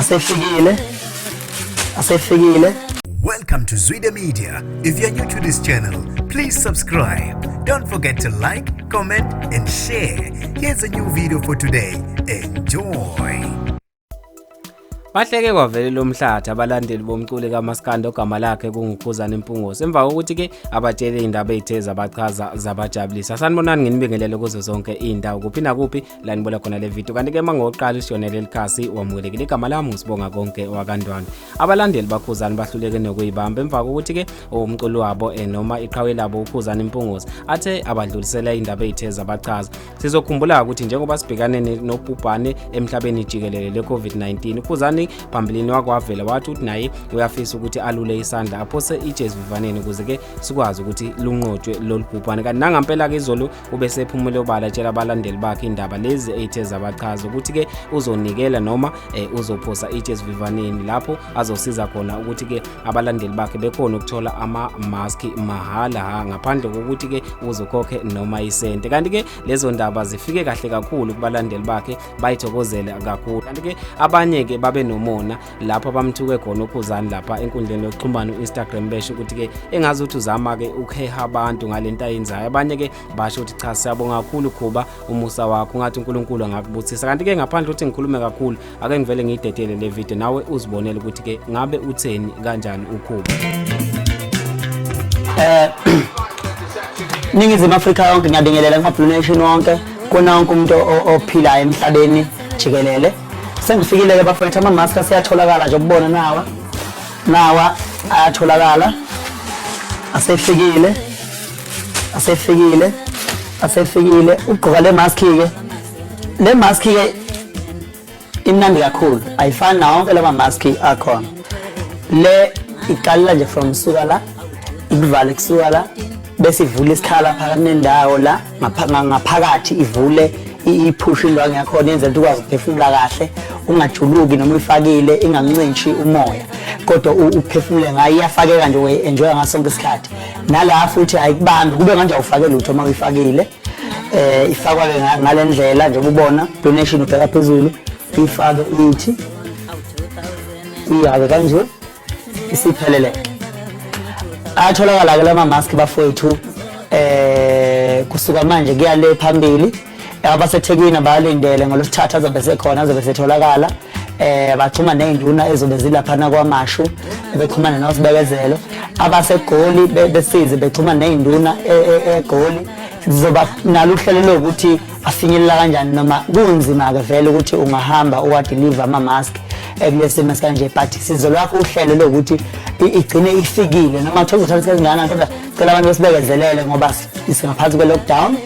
Asefikile. Welcome to Zwide Media. If you're new to this channel, please subscribe. Don't forget to like, comment and share. Here's a new video for today. Enjoy. Bahleke kwavele lomhlatha abalandeli bomculi kaMaskandi ogama lakhe kunguKhuzani Mpungose emva kokuthi ke abatshele indaba ezitheza bachaza zabajabulisa. Sanibonani nginibingelele kuzo zonke indawo kuphi nakuphi la nibola khona le video. Kanti ke mangoqala uSionele Likhasi wamukelekile igama lami ngisibonga konke wakandwana. Abalandeli baKhuzani bahluleke nokuyibamba emva kokuthi ke umculi wabo noma iqhawe labo uKhuzani Mpungose athe abadlulisela indaba ezitheza bachaza. Sizokhumbula ukuthi njengoba sibhekane nobhubhane emhlabeni jikelele leCovid-19 uKhuzani phambilini wakwavela wathi uthi naye uyafisa ukuthi alule isandla aphose iJazz Vivaneni ukuze ke sikwazi ukuthi lunqotshwe lolubhubhane. Kanti nangampela ke izolo ubese ephumule obala tshela abalandeli bakhe indaba lezi ezitheza bachaza ukuthi ke uzonikela noma uzophosa iJazz Vivaneni lapho azosiza khona ukuthi ke abalandeli bakhe bekhona ukuthola ama mask mahala ngaphandle kokuthi ke uzokhokhe noma isente. Kanti ke lezo ndaba zifike kahle kakhulu kubalandeli bakhe bayithokozela kakhulu. Kanti ke abanye ke babe nomona lapha bamthuke khona uKhuzani lapha enkundleni yokuxhumana uInstagram besho ukuthi ke engazi ukuthi uzama ke ukheha abantu ngalento ayenzayo. Abanye ke basho ukuthi cha siyabonga kakhulu Khuba umusa wakho ngathi uNkulunkulu angakubuthisa. Kanti ke ngaphandle ukuthi ngikhulume kakhulu ake ngivele ngiyidedele le video nawe uzibonele ukuthi ke ngabe utheni kanjani uKhuba. Ningizimu Afrika yonke ngiyabingelela kumaBlue Nation wonke kona wonke umuntu ophilayo emhlabeni jikelele. Sengifikile ke bafowethu ama-mask asiyatholakala nje ukubona nawa ayatholakala asefikile ugqoka le mask ke imnandi kakhulu ayifani nawo wonke lama mask akhona. Le iqala nje from suka la ikuvala kusuka la bese ivula isikhala phakathi nendawo la ngaphakathi ivule ipush indwangu yakho yenza ukuthi ukwazi ukuphefumula kahle ungajuluki noma uyifakile ingancinci umoya kodwa uphefumule ngayo iyafakeka nje uenjoy ngasonke isikhathi. Nala futhi ayikubambi kube manje awufake lutho uma uyifakile ifakwa ngalendlela nje ubona Blue Nation ubheka phezulu ifake ithi iyabe kanje isiphelele. Atholakala ke lama mask bafowethu kusuka manje kuyale phambili abaseThekwini abalindele ngolosithathu azobe sekhona azobe setholakala baxhuma nezinduna ezobe zilapha kwamashu bexhumana noSibekezelo abaseGoli besize bexhuma nezinduna eGoli zizoba nalo uhlelo lokuthi afinyelela kanjani noma kunzima ke vele ukuthi ungahamba uwadeliver ama mask kulesimo kanje but sizolwakho uhlelo lokuthi igcine ifikile noma thola ukuthi sezingana kodwa cela abantu besibekezelele ngoba singaphansi kwe-lockdown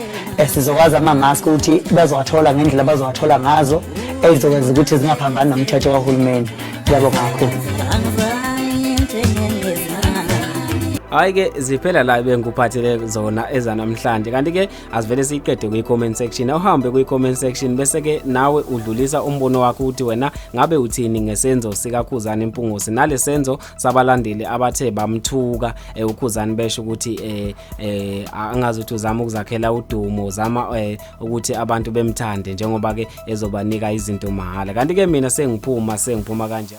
sizokwazi ama-mask ukuthi bazowathola ngendlela bazowathola ngazo ezizokwenza ukuthi zingaphambani nomthetho kahulumeni. Ngiyabonga kakhulu. Hayi ke ziphela la bengikuphathele zona ezanamhlanje. Kanti ke asivele siqede kwi-comment section. Uhambe kwi-comment section bese ke nawe udlulisa umbono wakho ukuthi wena ngabe uthini ngesenzo sikaKhuzani Mpungose nale senzo sabalandeli abathe bamthuka uKhuzani besho ukuthi angazi ukuthi uzama ukuzakhela udumo uzama ukuthi abantu bemthande njengoba ke ezobanika izinto mahala. Kanti ke mina sengiphuma kanje.